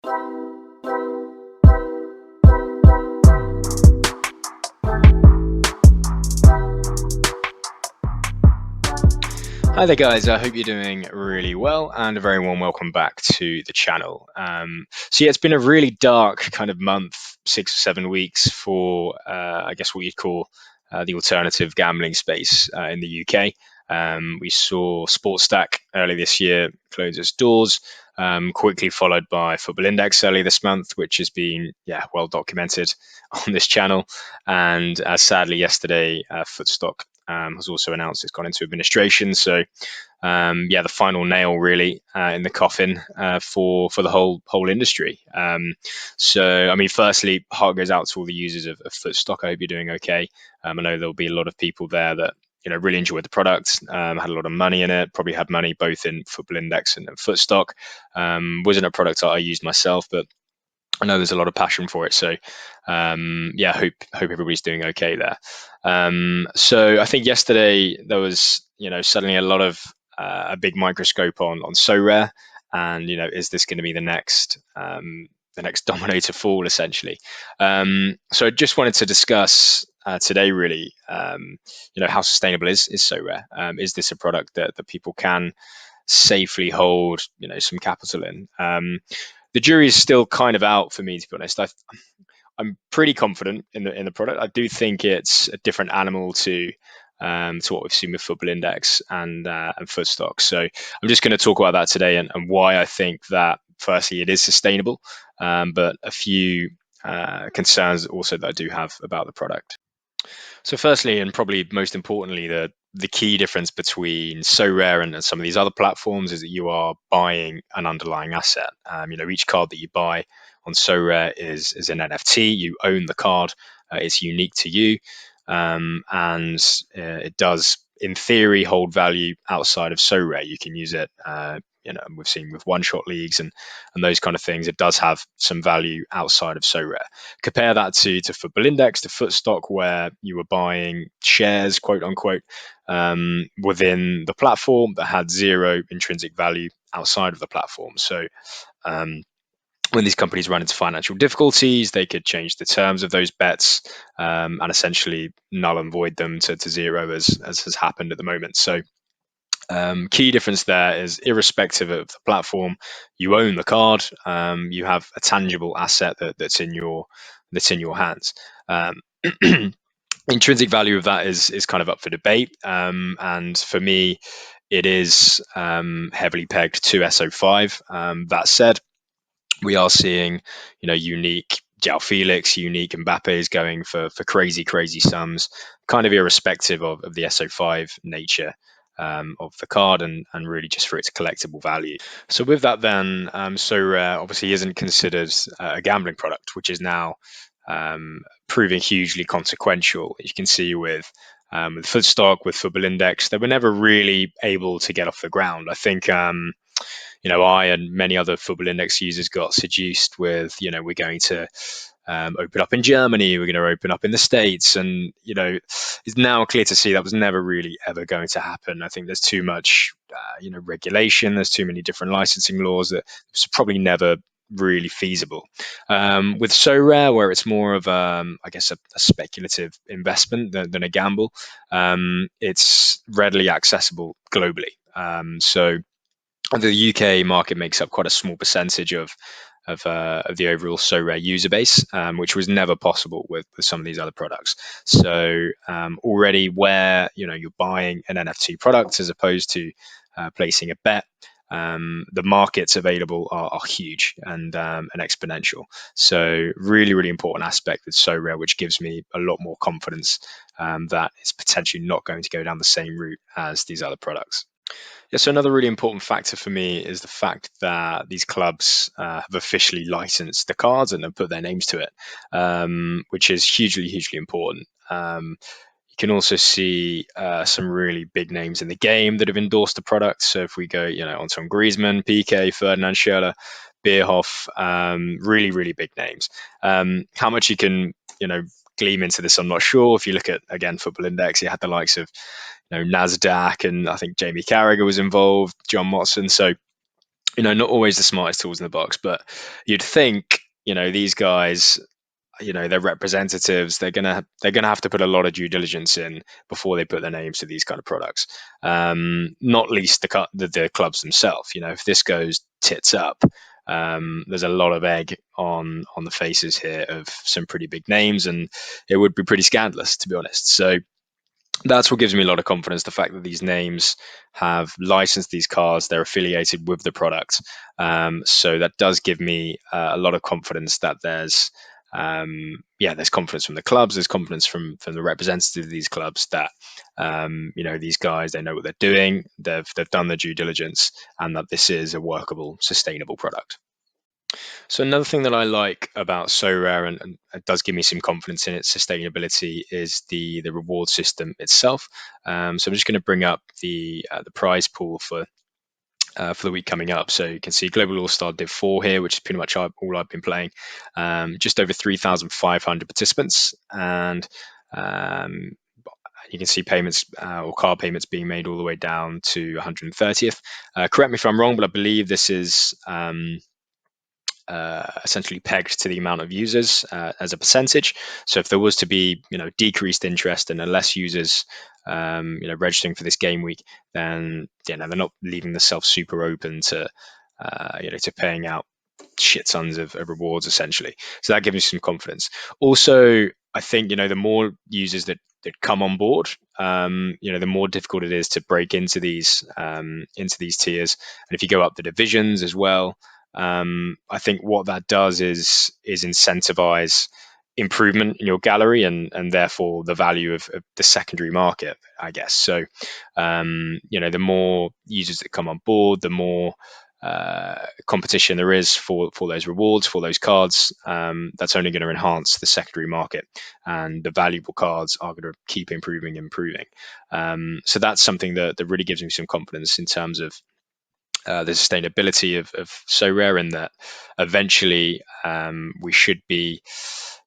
Hi there, guys. I hope you're doing really well, and a very warm welcome back to the channel. Yeah, it's been a really dark kind of month, 6 or 7 weeks for, I guess, what you'd call the alternative gambling space in the UK. We saw Sportstack early this year close its doors, quickly followed by Football Index early this month, which has been, well documented on this channel. And sadly, yesterday, Footstock has also announced it's gone into administration. So, the final nail really in the coffin for the whole industry. I mean, firstly, heart goes out to all the users of Footstock. I hope you're doing okay. I know there'll be a lot of people there that really enjoyed the product, had a lot of money in it, probably had money both in Football Index and Footstock. Wasn't a product that I used myself, but I know there's a lot of passion for it. So, hope everybody's doing okay there. So I think yesterday there was, suddenly a lot of a big microscope on Sorare, and is this going to be the next domino to fall, essentially? So I just wanted to discuss today, really, how sustainable is Sorare? Is this a product that people can safely hold, some capital in? The jury is still kind of out for me, to be honest. I'm pretty confident in the product. I do think it's a different animal to what we've seen with Football Index and Footstock. So I'm just going to talk about that today, and why I think that, firstly, it is sustainable, but a few concerns also that I do have about the product. So firstly, and probably most importantly, the key difference between Sorare and some of these other platforms is that you are buying an underlying asset. Each card that you buy on Sorare is an NFT. You own the card. It's unique to you, and it does, in theory, hold value outside of Sorare. You can use it. We've seen with one-shot leagues and those kind of things. It does have some value outside of Sorare. Compare that to Football Index, to Footstock, where you were buying shares, quote unquote, within the platform that had zero intrinsic value outside of the platform. So, when these companies run into financial difficulties, they could change the terms of those bets, and essentially null and void them to zero, as has happened at the moment. So, key difference there is, irrespective of the platform, you own the card. You have a tangible asset that's in your hands. Intrinsic value of that is kind of up for debate, and for me, it is heavily pegged to SO5. That said, we are seeing, unique João Felix, unique Mbappe's going for crazy sums, kind of irrespective of the SO5 nature of the card, and really just for its collectible value. So with that, then, Sorare obviously isn't considered a gambling product, which is now proving hugely consequential. As you can see with Footstock, with Football Index, they were never really able to get off the ground. I think I and many other Football Index users got seduced with, we're going to open up in Germany, we're going to open up in the States, and it's now clear to see that was never really ever going to happen. I think there's too much, regulation. There's too many different licensing laws that it's probably never really feasible. With Sorare, where it's more of I guess a speculative investment than a gamble, it's readily accessible globally. So the UK market makes up quite a small percentage of the overall Sorare user base, which was never possible with some of these other products. So already, where you're buying an NFT product as opposed to placing a bet, the markets available are huge and exponential. So really important aspect with Sorare, which gives me a lot more confidence that it's potentially not going to go down the same route as these other products. Yeah, so another really important factor for me is the fact that these clubs have officially licensed the cards and have put their names to it, which is hugely important. You can also see some really big names in the game that have endorsed the product. So if we go, Antoine Griezmann, Piqué, Ferdinand Schürrle, Bierhoff, really big names. How much you can, gleam into this, I'm not sure. If you look at, again, Football Index, you had the likes of Nasdaq, and I think Jamie Carragher was involved, John Motson. So not always the smartest tools in the box, but you'd think, these guys, they're representatives. They're gonna have to put a lot of due diligence in before they put their names to these kind of products. Not least the clubs themselves. If this goes tits up, there's a lot of egg on the faces here of some pretty big names, and it would be pretty scandalous, to be honest. So that's what gives me a lot of confidence. The fact that these names have licensed these cars, they're affiliated with the product. So that does give me a lot of confidence that there's confidence from the clubs, there's confidence from the representatives of these clubs that these guys, they know what they're doing, they've done their due diligence, and that this is a workable, sustainable product. So another thing that I like about Sorare, and it does give me some confidence in its sustainability, is the reward system itself. So I'm just going to bring up the prize pool for the week coming up. So you can see Global All Star Div 4 here, which is pretty much all I've been playing. Just over 3,500 participants, and um, you can see payments or card payments being made all the way down to 130th. Correct me if I'm wrong, but I believe this is essentially pegged to the amount of users as a percentage. So if there was to be, decreased interest and less users, registering for this game week, then they're not leaving themselves super open to paying out shit tons of rewards essentially. So that gives me some confidence. Also, I think the more users that come on board, the more difficult it is to break into these tiers. And if you go up the divisions as well, I think what that does is incentivize improvement in your gallery, and therefore the value of the secondary market, I guess. So the more users that come on board, the more competition there is for those rewards, for those cards. That's only going to enhance the secondary market, and the valuable cards are going to keep improving. So that's something that really gives me some confidence in terms of the sustainability of Sorare, and that eventually we should be,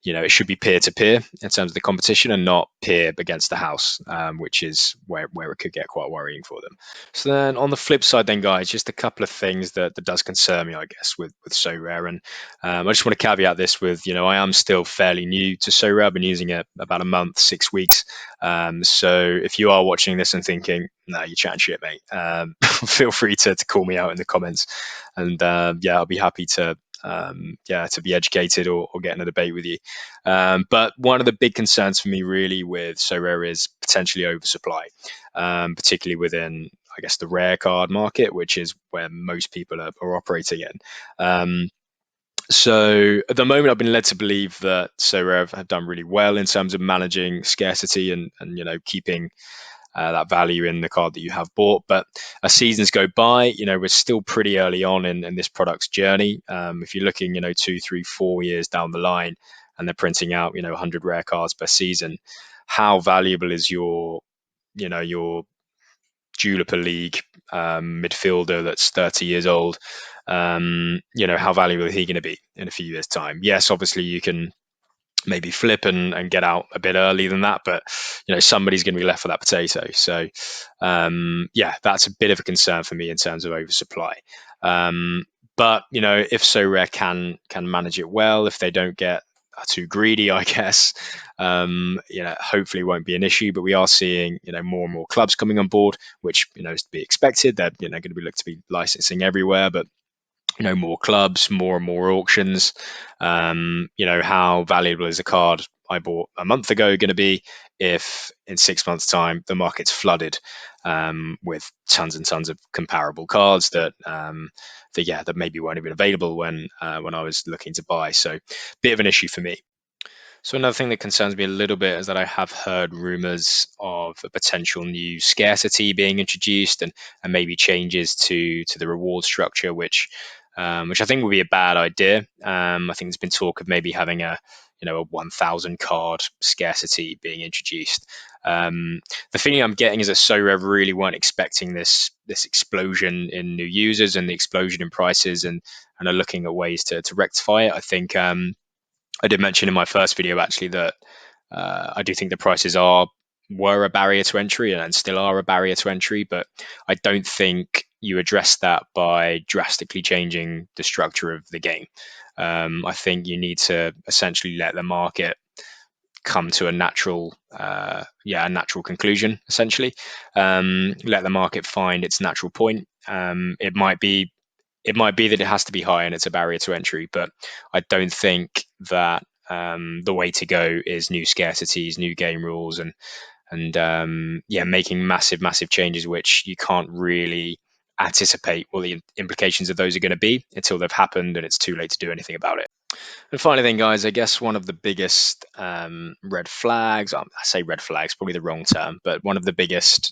it should be peer to peer in terms of the competition, and not peer against the house, which is where it could get quite worrying for them. So then on the flip side, then guys, just a couple of things that does concern me, I guess, with Sorare, and I just want to caveat this with, I am still fairly new to Sorare. I've been using it about a month, 6 weeks. So if you are watching this and thinking, no, you're chatting shit, mate, feel free to call me out in the comments, and I'll be happy to be educated, or get in a debate with you. But one of the big concerns for me really with Sorare is potentially oversupply, particularly within, I guess, the rare card market, which is where most people are operating in. So at the moment, I've been led to believe that Sorare have done really well in terms of managing scarcity, and keeping that value in the card that you have bought. But as seasons go by, we're still pretty early on in this product's journey. If you're looking, 2, 3, 4 years down the line, and they're printing out, 100 rare cards per season, how valuable is your Jupiler League midfielder that's 30 years old? How valuable is he going to be in a few years' time? Yes, obviously you can maybe flip and get out a bit early than that, but somebody's going to be left with that potato. So that's a bit of a concern for me in terms of oversupply. But if Sorare can manage it well, if they don't get too greedy, I guess, hopefully won't be an issue. But we are seeing more and more clubs coming on board, which is to be expected. They're going to be looked to be licensing everywhere, but more clubs, more and more auctions. How valuable is a card I bought a month ago going to be if in 6 months' time the market's flooded with tons and tons of comparable cards that maybe weren't even available when I was looking to buy? So, bit of an issue for me. So another thing that concerns me a little bit is that I have heard rumors of a potential new scarcity being introduced, and maybe changes to the reward structure, which I think would be a bad idea. I think there's been talk of maybe having a 1,000 card scarcity being introduced. The feeling I'm getting is that Sorare really weren't expecting this explosion in new users and the explosion in prices, and are looking at ways to rectify it. I think I did mention in my first video actually that I do think the prices were a barrier to entry, and still are a barrier to entry, but I don't think you address that by drastically changing the structure of the game. I think you need to essentially let the market come to a natural, a natural conclusion. Essentially, let the market find its natural point. It might be that it has to be high and it's a barrier to entry, but I don't think that the way to go is new scarcities, new game rules, and making massive changes which you can't really anticipate what the implications of those are going to be until they've happened and it's too late to do anything about it. And finally, then, guys, I guess one of the biggest red flags, I say red flags, probably the wrong term, but one of the things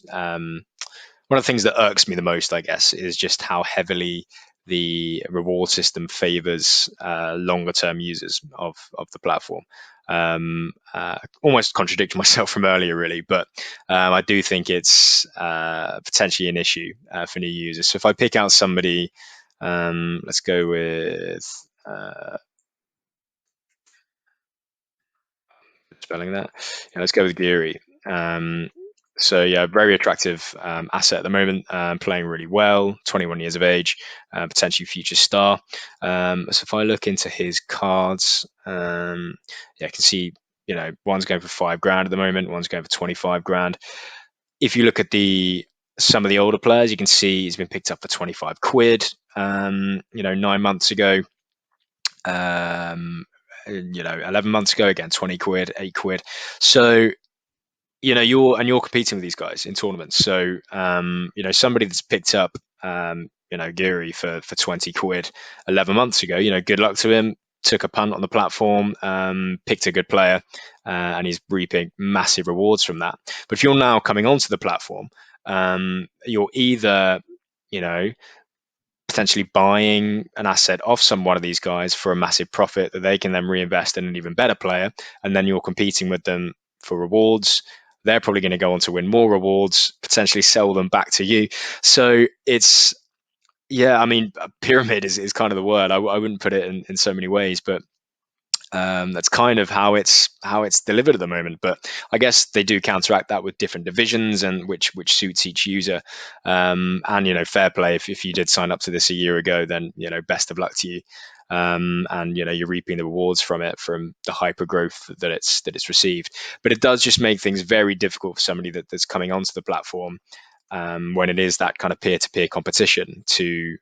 that irks me the most, I guess, is just how heavily the reward system favors longer term users of the platform. Almost contradicting myself from earlier, really, but I do think it's potentially an issue for new users. So if I pick out somebody, let's go with spelling that. Yeah, let's go with Geary. So yeah, very attractive asset at the moment, playing really well, 21 years of age, potentially future star. So if I look into his cards, I can see, one's going for $5,000 at the moment, one's going for 25 grand. If you look at some of the older players, you can see he's been picked up for 25 quid, 9 months ago. 11 months ago, again, 20 quid, 8 quid. So you're competing with these guys in tournaments. So somebody that's picked up Geary for 20 quid 11 months ago, good luck to him. Took a punt on the platform, picked a good player, and he's reaping massive rewards from that. But if you're now coming onto the platform, you're either potentially buying an asset off one of these guys for a massive profit that they can then reinvest in an even better player, and then you're competing with them for rewards. They're probably going to go on to win more rewards, potentially sell them back to you. So it's, I mean, a pyramid is kind of the word. I wouldn't put it in so many ways, but that's kind of how it's delivered at the moment. But I guess they do counteract that with different divisions and which suits each user. And fair play if you did sign up to this a year ago, then best of luck to you. And you're reaping the rewards from it, from the hyper growth that it's received. But it does just make things very difficult for somebody that's coming onto the platform, when it is that kind of peer-to-peer competition to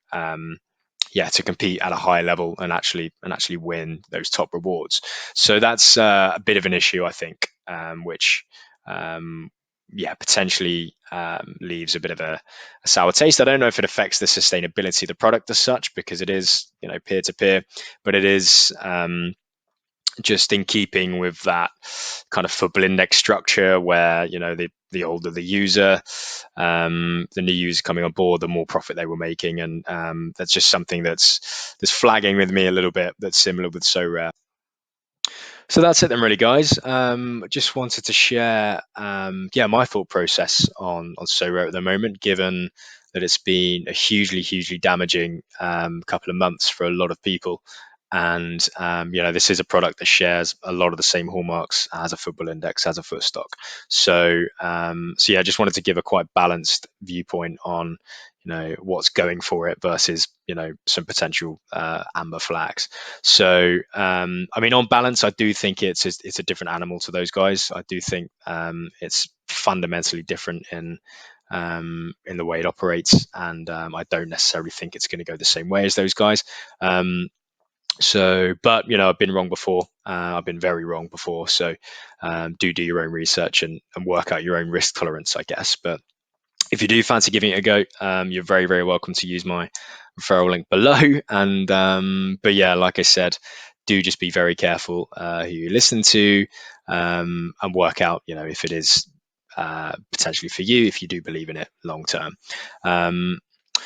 compete at a high level and actually win those top rewards. So that's a bit of an issue, I think, which potentially leaves a bit of a sour taste. I don't know if it affects the sustainability of the product as such, because it is peer to peer, but it is just in keeping with that kind of Football Index structure, where the older the user, the new user coming on board, the more profit they were making, and that's just something that's flagging with me a little bit. That's similar with Sorare. So that's it then, really, guys. Just wanted to share, my thought process on Sorare at the moment, given that it's been a hugely damaging couple of months for a lot of people. And this is a product that shares a lot of the same hallmarks as a Football Index, as a Footstock. So I just wanted to give a quite balanced viewpoint on what's going for it versus some potential amber flags. So I mean, on balance, I do think it's a different animal to those guys. I do think it's fundamentally different in the way it operates, and I don't necessarily think it's going to go the same way as those guys. But I've been wrong before. I've been very wrong before. So do your own research and work out your own risk tolerance, I guess. But if you do fancy giving it a go, you're very welcome to use my referral link below. And but yeah, like I said, do just be very careful who you listen to, and work out if it is potentially for you, if you do believe in it long term.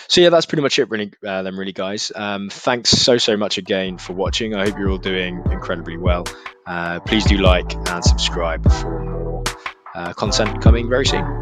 So yeah, that's pretty much it, really, really, guys. Thanks so much again for watching. I hope you're all doing incredibly well. Please do like and subscribe for more content coming very soon.